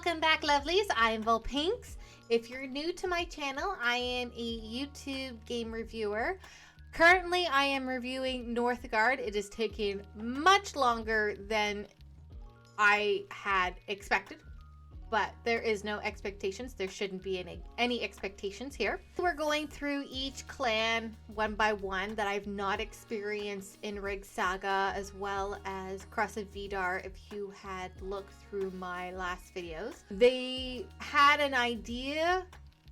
Welcome back, lovelies. I am Volpinx. If you're new to my channel, I am a YouTube game reviewer. Currently, I am reviewing Northgard. It is taking much longer than I had expected, but there is no expectations. There shouldn't be any expectations here. We're going through each clan one by one that I've not experienced in Rig Saga, as well as Cross of Vidar. If you had looked through my last videos, they had an idea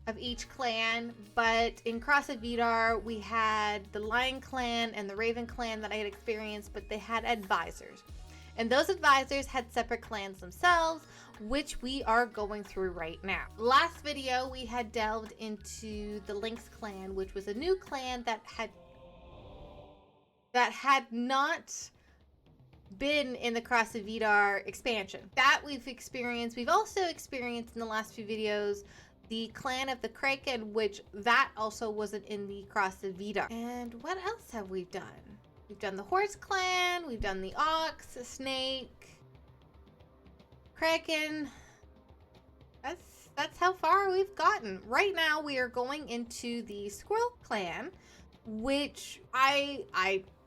of each clan, but in Cross of Vidar we had the Lion Clan and the Raven Clan that I had experienced, but they had advisors. And those advisors had separate clans themselves, which we are going through right now. Last video, we had delved into the Lynx clan, which was a new clan that had not been in the Cross of Vidar expansion. That we've experienced. We've also experienced in the last few videos the clan of the Kraken, which that also wasn't in the Cross of Vidar. And what else have we done? We've done the Horse Clan, we've done the Ox, Snake, Kraken. That's how far we've gotten. Right now we are going into the Squirrel Clan, which I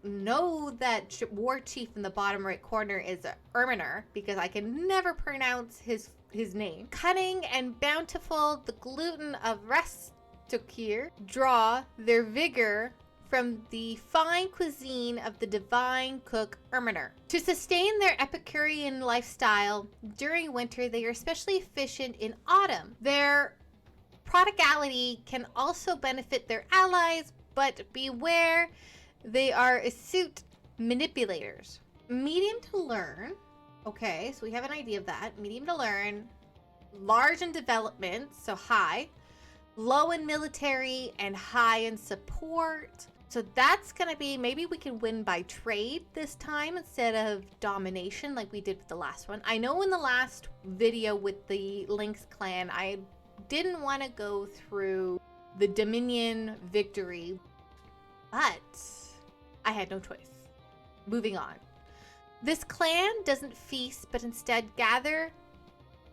know that Warchief in the bottom right corner is Andhrimnir, because I can never pronounce his name. Cunning and bountiful, the gluten of recieved draw their vigor from the fine cuisine of the divine cook Andhrimnir. To sustain their Epicurean lifestyle during winter, they are especially efficient in autumn. Their prodigality can also benefit their allies, but beware, they are astute manipulators. Medium to learn. Okay, so we have an idea of that. Medium to learn. Large in development, so high. Low in military and high in support. So that's going to be, maybe we can win by trade this time instead of domination like we did with the last one. I know in the last video with the Lynx clan, I didn't want to go through the Dominion victory, but I had no choice. Moving on. This clan doesn't feast, but instead gather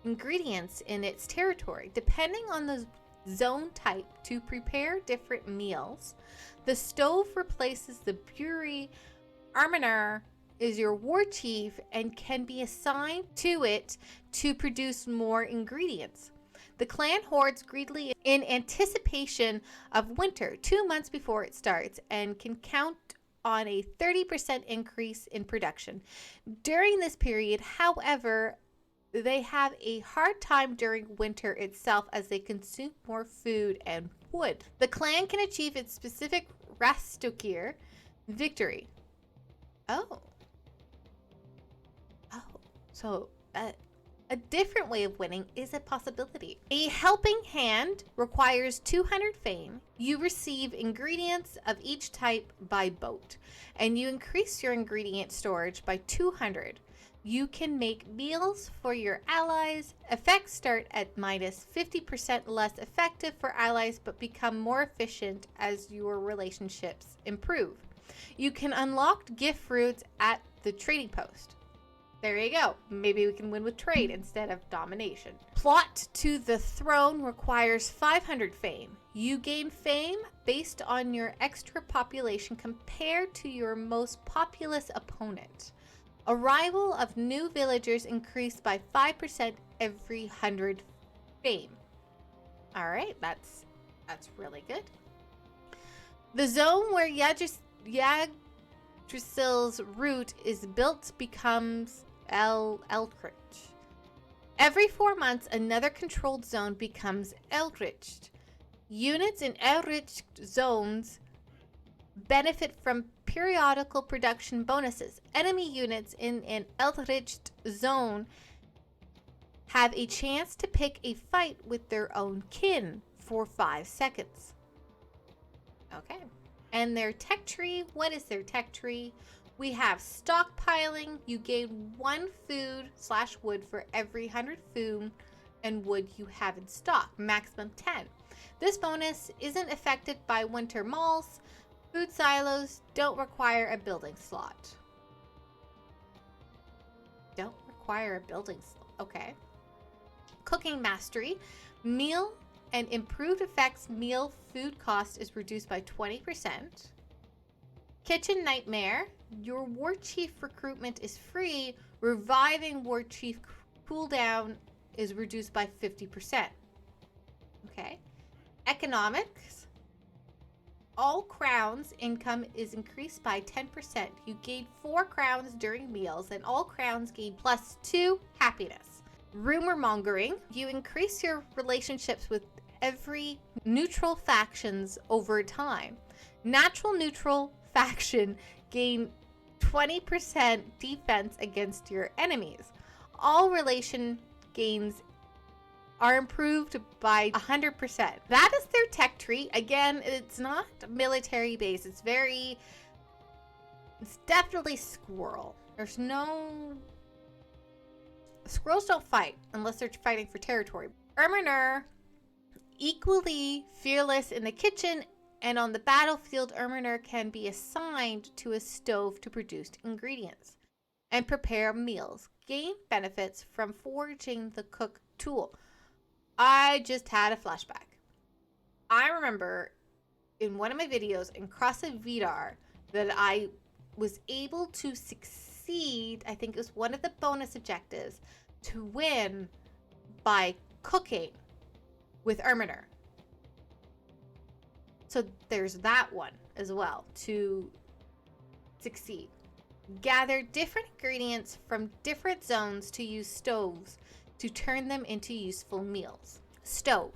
ingredients in its territory, depending on the zone type, to prepare different meals. The stove replaces the brewery. Andhrimnir is your warchief and can be assigned to it to produce more ingredients. The clan hoards greedily in anticipation of winter 2 months before it starts, and can count on a 30% increase in production. During this period, however, they have a hard time during winter itself as they consume more food and wood. The clan can achieve its specific recieved victory. So a different way of winning is a possibility. A helping hand requires 200 fame. You receive ingredients of each type by boat, and you increase your ingredient storage by 200. You can make meals for your allies. Effects start at minus 50% less effective for allies, but become more efficient as your relationships improve. You can unlock gift fruits at the trading post. There you go. Maybe we can win with trade instead of domination. Plot to the throne requires 500 fame. You gain fame based on your extra population compared to your most populous opponent. Arrival of new villagers increased by 5% every 100 fame. All right, that's really good. The zone where Yggdrasil's root is built becomes Eldritch. Every 4 months, another controlled zone becomes Eldritch. Units in Eldritch zones benefit from periodical production bonuses. Enemy units in an Eldritch zone have a chance to pick a fight with their own kin for 5 seconds. Okay. And their tech tree, what is their tech tree? We have stockpiling. You gain 1 food/wood for every 100 food and wood you have in stock, maximum 10. This bonus isn't affected by winter malls. Food silos don't require a building slot. Don't require a building slot. Okay. Cooking mastery. Meal and improved effects meal food cost is reduced by 20%. Kitchen nightmare. Your Warchief recruitment is free. Reviving Warchief cooldown is reduced by 50%. Okay. Economics. All crowns income is increased by 10%. You gain 4 crowns during meals, and all crowns gain +2 happiness. Rumor mongering. You increase your relationships with every neutral factions over time. Natural neutral faction gain 20% defense against your enemies. All relation gains are improved by 100%. That is their tech tree. Again, it's not military based. It's definitely squirrel. There's no... Squirrels don't fight unless they're fighting for territory. Andhrimnir, equally fearless in the kitchen and on the battlefield. Andhrimnir can be assigned to a stove to produce ingredients and prepare meals. Gain benefits from forging the cook tool. I just had a flashback. I remember in one of my videos in Cross of Vidar that I was able to succeed. I think it was one of the bonus objectives to win by cooking with Andhrimnir. So there's that one as well to succeed. Gather different ingredients from different zones to use stoves to turn them into useful meals. Stove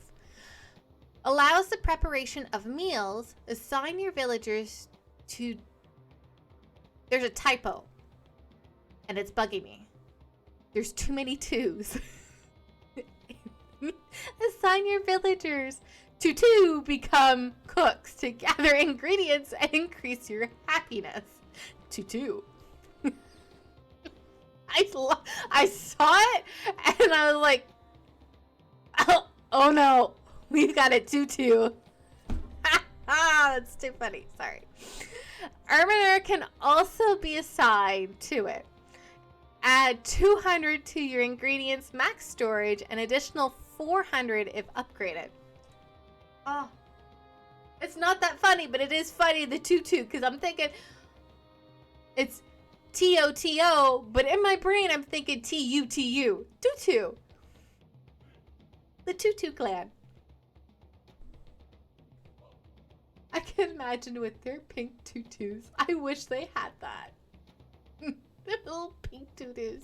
allows the preparation of meals. Assign your villagers to... There's a typo and it's bugging me. There's too many twos. Assign your villagers to become cooks to gather ingredients and increase your happiness. To. I saw it and I was like, oh no, we've got a 2-2. That's too funny. Sorry. Andhrimnir can also be assigned to it. Add 200 to your ingredients max storage, an additional 400 if upgraded. Oh, it's not that funny, but it is funny, the 2-2, because I'm thinking it's T-O-T-O, but in my brain I'm thinking T-U-T-U. 2-2. The 2-2 clan. I can imagine with their pink tutus. I wish they had that. The little pink tutus.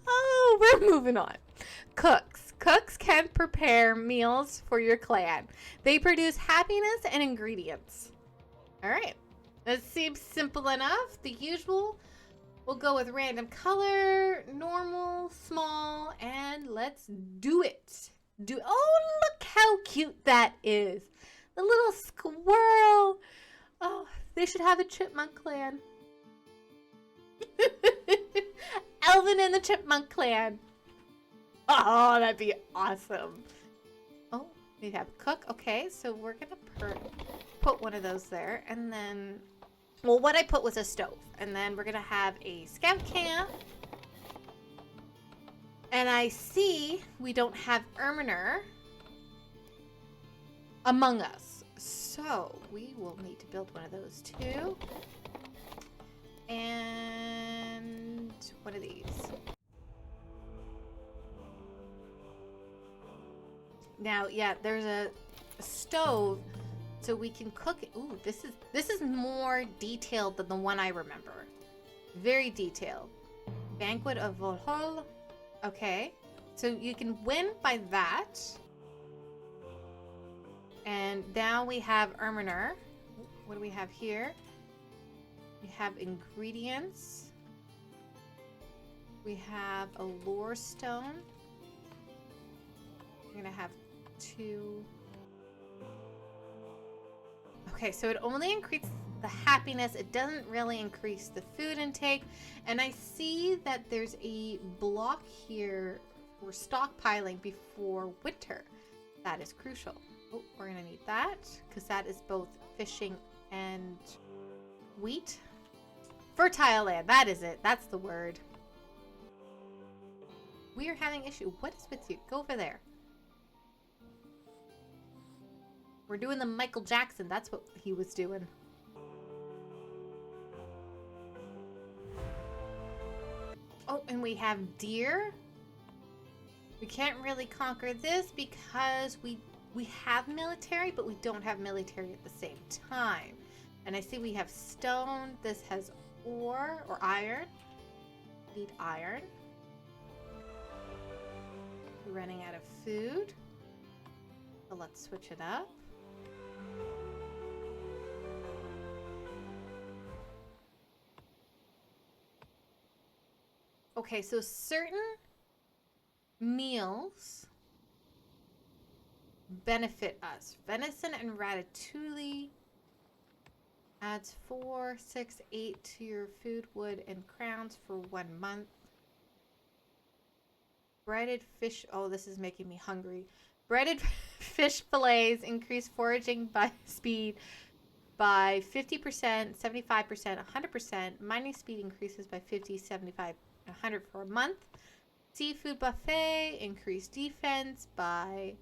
Oh, we're moving on. Cooks. Cooks can prepare meals for your clan. They produce happiness and ingredients. All right. That seems simple enough. The usual. We'll go with random color, normal, small, and let's do it. Oh, look how cute that is. The little squirrel. Oh, they should have a chipmunk clan. Elvin and the Chipmunk Clan. Oh, that'd be awesome. Oh, we have cook. Okay, so we're gonna put one of those there, and then, well, what I put was a stove, and then we're gonna have a scout camp. And I see we don't have Andhrimnir among us, so we will need to build one of those too. And one of these. Now, yeah, there's a stove, so we can cook it. Ooh, this is more detailed than the one I remember. Very detailed. Banquet of Valholl. Okay, so you can win by that. And now we have Andhrimnir. What do we have here? We have ingredients. We have a lore stone. We're gonna have 2. Okay, so it only increases the happiness. It doesn't really increase the food intake. And I see that there's a block here for stockpiling before winter. That is crucial. Oh, we're gonna need that because that is both fishing and wheat. Fertile land, that is it. That's the word. We are having issue. What is with you? Go over there. We're doing the Michael Jackson. That's what he was doing. Oh, and we have deer. We can't really conquer this because we have military, but we don't have military at the same time. And I see we have stone. This has ore or iron. We need iron. We're running out of food. So let's switch it up. Okay, so certain meals benefit us. Venison and ratatouille adds 4, 6, 8 to your food, wood, and crowns for 1 month. Breaded fish. Oh, this is making me hungry. Breaded fish fillets increase foraging by speed by 50%, 75%, 100%. Mining speed increases by 50, 75, 100 for a month. Seafood buffet increase defense by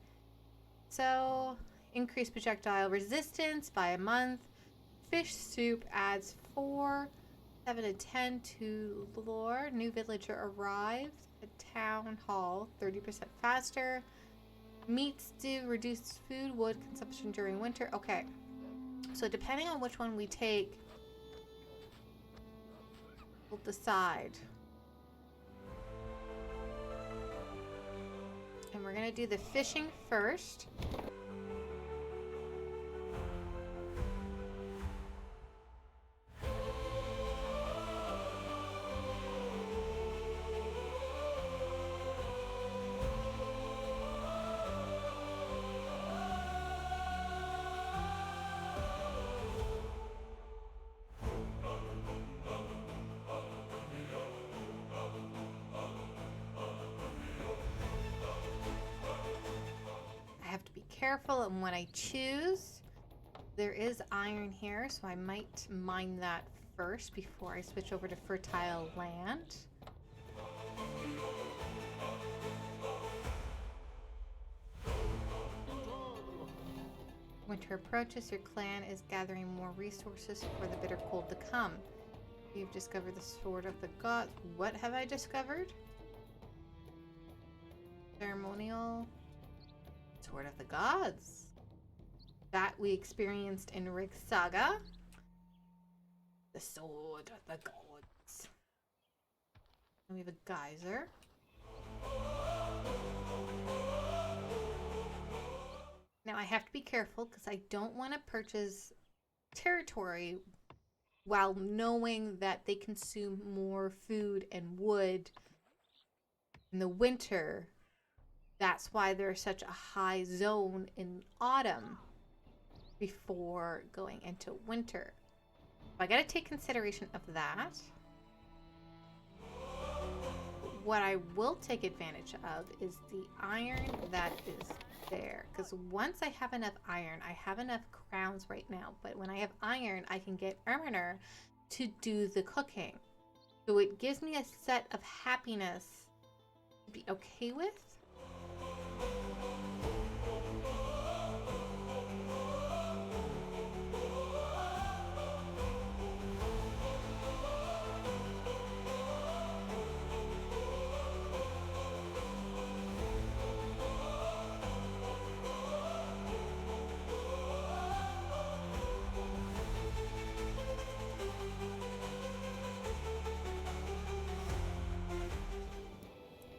increase projectile resistance by a month. Fish soup adds 4, 7, and 10 to lore. New villager arrives at town hall 30% faster. Meat stew reduces food wood consumption during winter. Okay, so depending on which one we take, we'll decide. And we're gonna do the fishing first. Careful and when I choose. There is iron here, so I might mine that first before I switch over to fertile land. Winter approaches, your clan is gathering more resources for the bitter cold to come. You've discovered the sword of the gods. What have I discovered? Ceremonial Sword of the Gods. That we experienced in Rig Saga. The Sword of the Gods. And we have a geyser. Now I have to be careful because I don't want to purchase territory while knowing that they consume more food and wood in the winter. That's why there's such a high zone in autumn before going into winter. So I gotta take consideration of that. What I will take advantage of is the iron that is there. Because once I have enough iron, I have enough crowns right now. But when I have iron, I can get Andhrimnir to do the cooking. So it gives me a set of happiness to be okay with.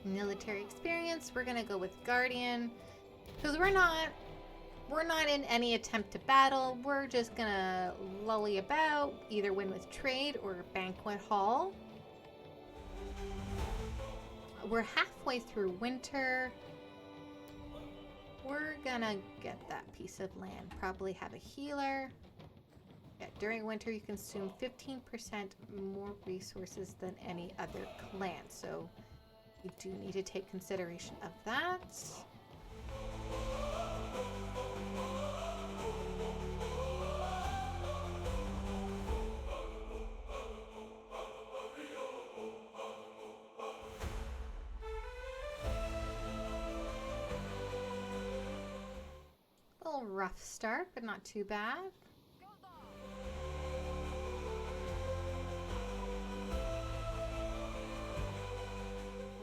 Military experience, we're gonna go with Guardian because we're not in any attempt to battle. We're just gonna lolly about, either win with trade or Banquet Hall. We're halfway through winter. We're gonna get that piece of land, probably have a healer. Yeah, during winter you consume 15% more resources than any other clan, so we do need to take consideration of that. little rough start, but not too bad.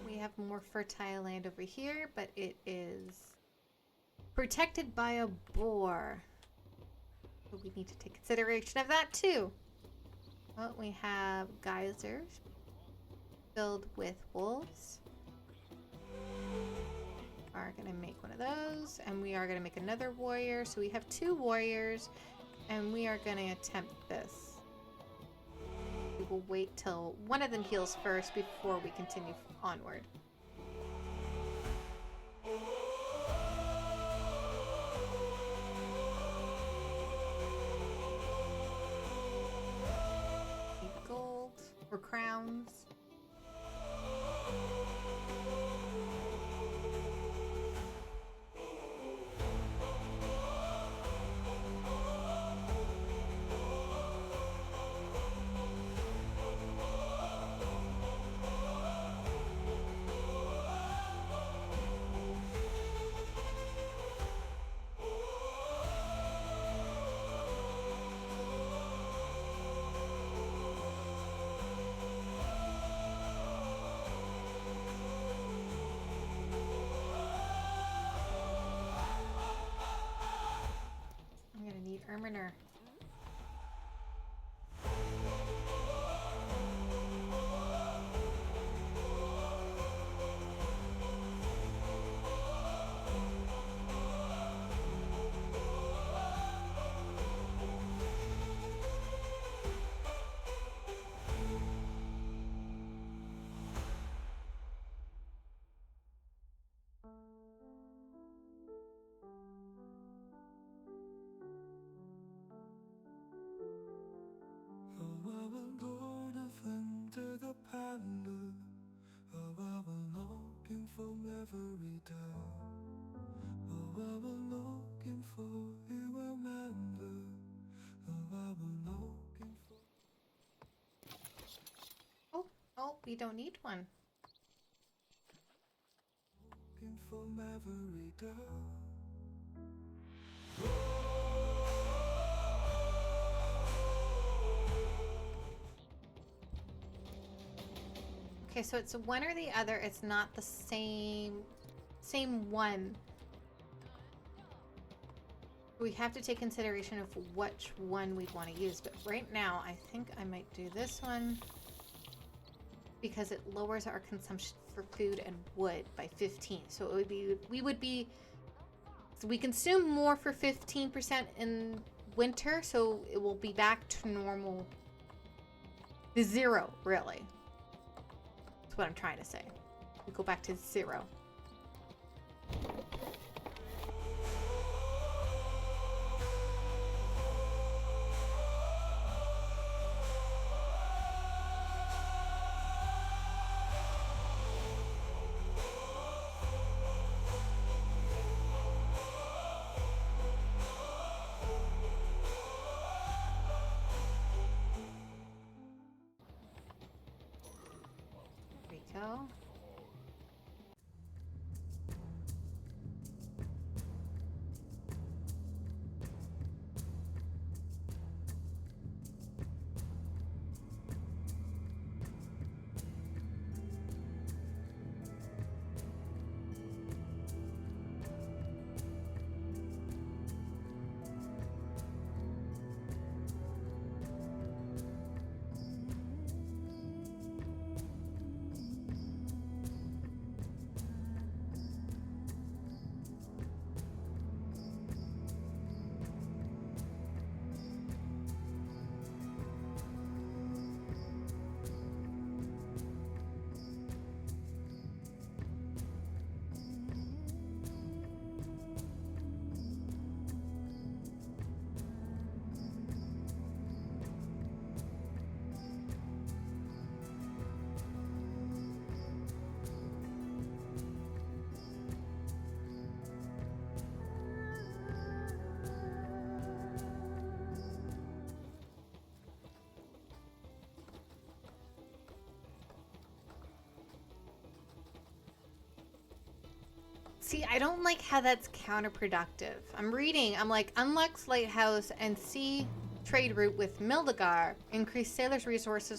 We have more fertile land over here, but it is protected by a boar. So we need to take consideration of that too. Well, we have geysers filled with wolves. We are going to make one of those, and we are going to make another warrior. So we have 2 warriors, and we are going to attempt this. We will wait till one of them heals first before we continue onward. Gold or crowns. Andhrimnir. Oh, we don't need one. Okay, so it's one or the other. It's not the same one. We have to take consideration of which one we want to use. But right now, I think I might do this one because it lowers our consumption for food and wood by 15. So it would be, so we consume more for 15% in winter, so it will be back to normal. The 0, really. That's what I'm trying to say. We go back to 0. Go. See, I don't like how that's counterproductive. I'm reading, I'm like, unlocks lighthouse and sea trade route with Mildegar, increase sailors' resource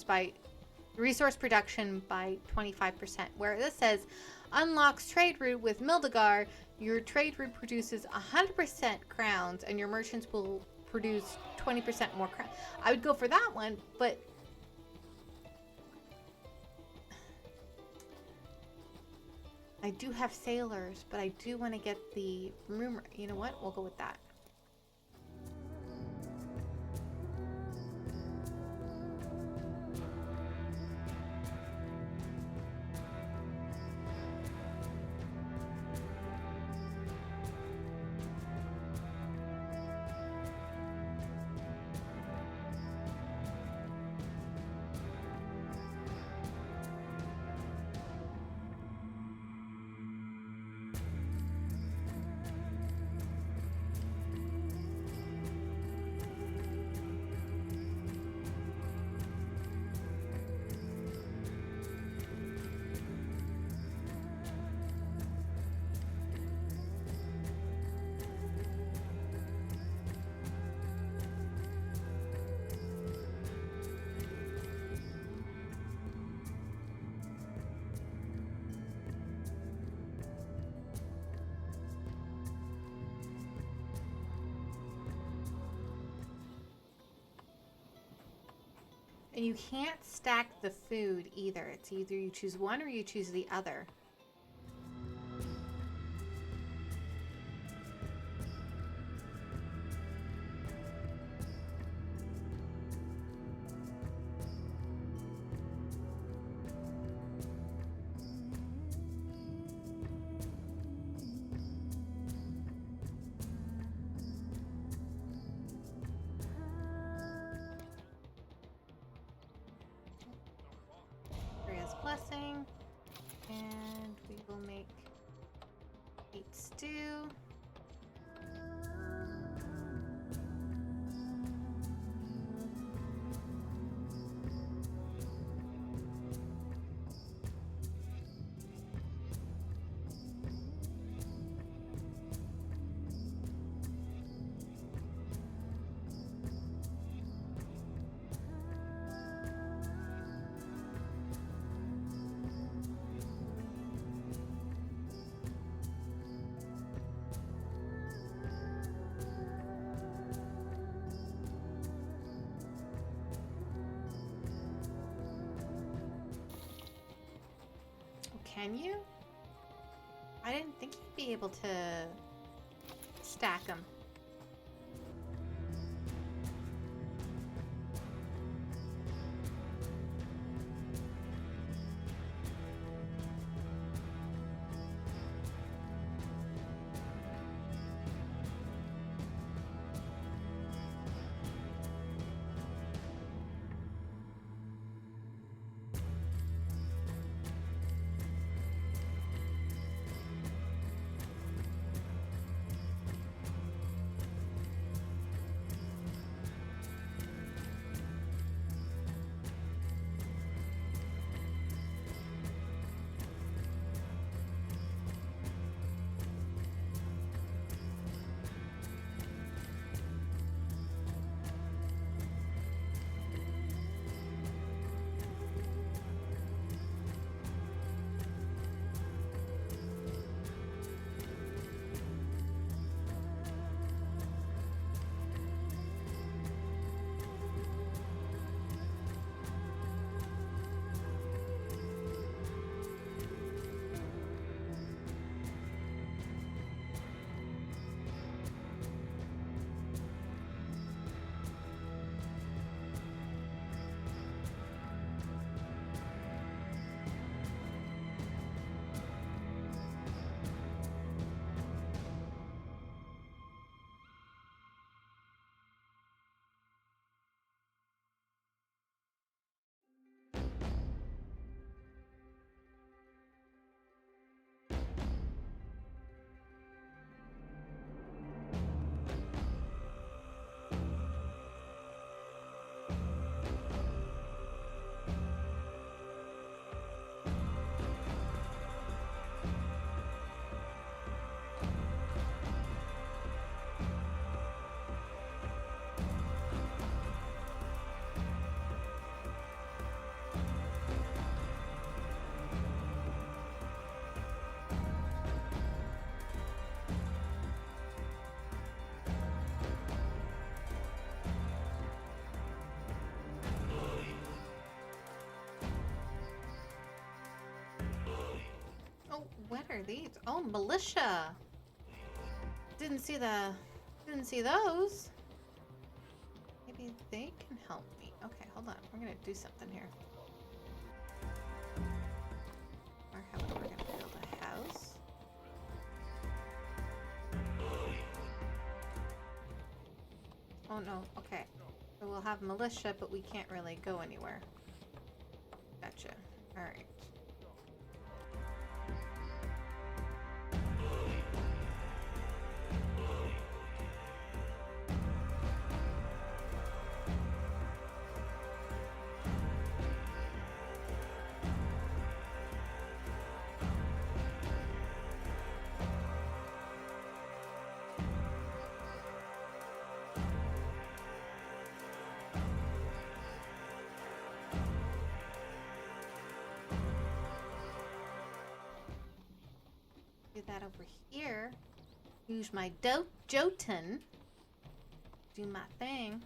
production by 25%. Where this says, unlocks trade route with Mildegar, your trade route produces 100% crowns and your merchants will produce 20% more crowns. I would go for that one, but I do have sailors, but I do want to get the rumor. You know what? We'll go with that. And you can't stack the food either. It's either you choose one or you choose the other. Blessing, and we will make 8 stew. Can you? I didn't think you'd be able to stack them. are these? Oh, militia. Didn't see those. Maybe they can help me. Okay, hold on. We're gonna do something here. We're gonna build a house. Oh no, okay. So we'll have militia, but we can't really go anywhere. Gotcha. Alright. Do that over here. Use my Jotunn. Do my thing.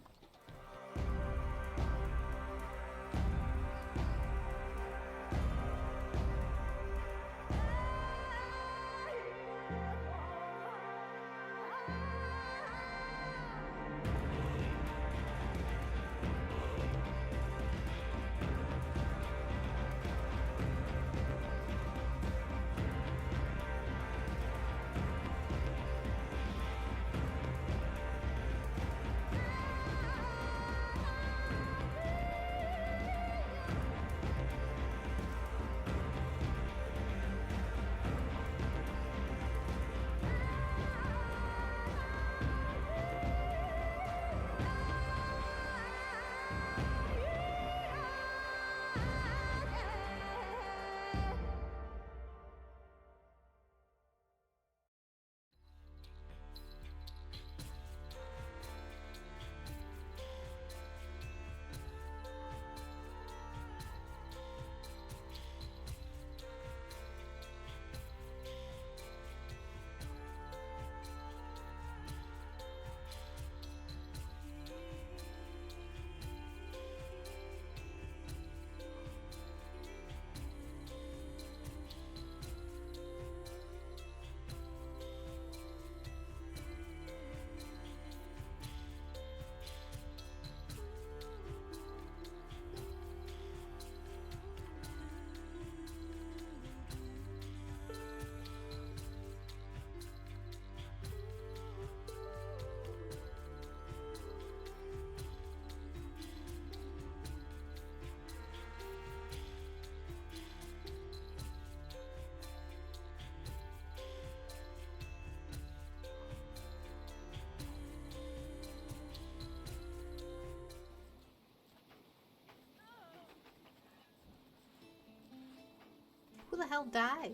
Who the hell died?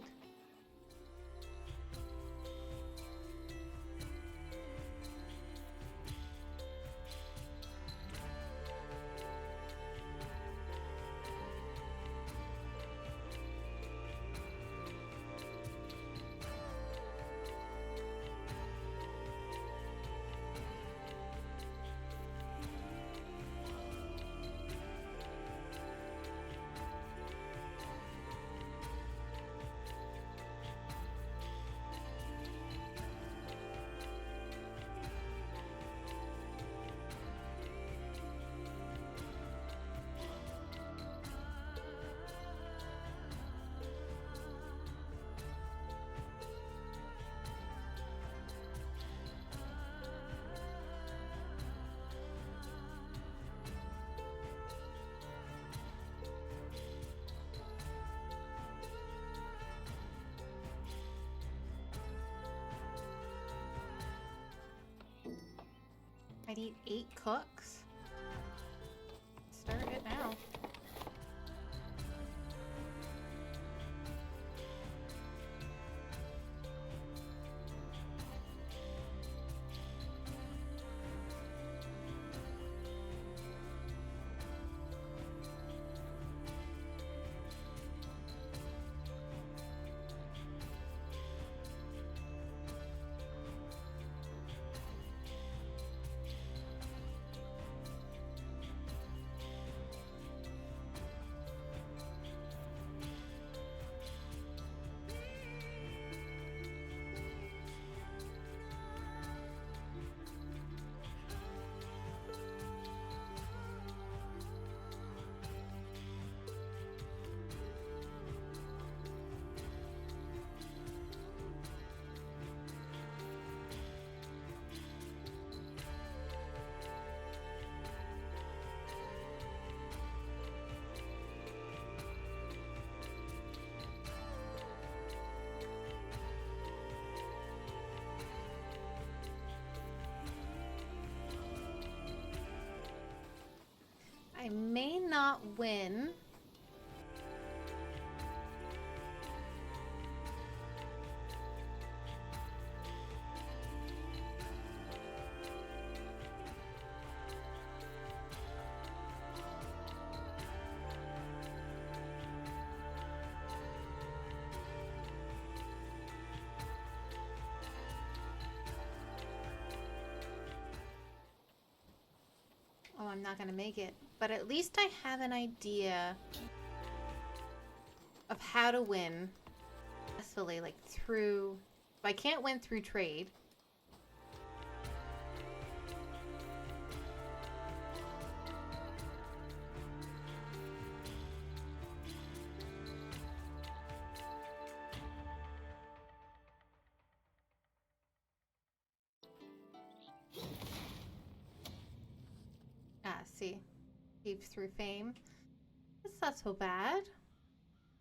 I need 8 cooks. Start it now. I may not win. Oh, I'm not gonna make it. But at least I have an idea of how to win successfully, like through... I can't win through trade. See, keeps through fame. It's not so bad.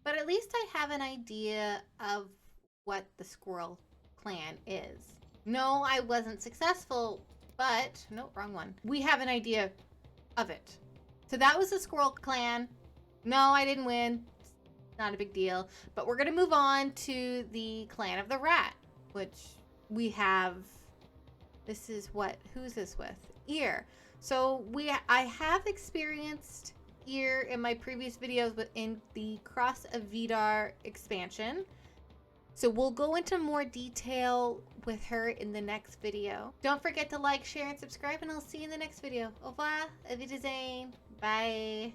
But at least I have an idea of what the Squirrel Clan is. No, I wasn't successful, but... No, wrong one. We have an idea of it. So that was the Squirrel Clan. No, I didn't win. It's not a big deal. But we're going to move on to the Clan of the Rat, which we have... This is what... Who's this with? Ear. So I have experienced Ear in my previous videos in the Cross of Vidar expansion. So we'll go into more detail with her in the next video. Don't forget to like, share, and subscribe, and I'll see you in the next video. Au revoir, auf Wiedersehen, bye.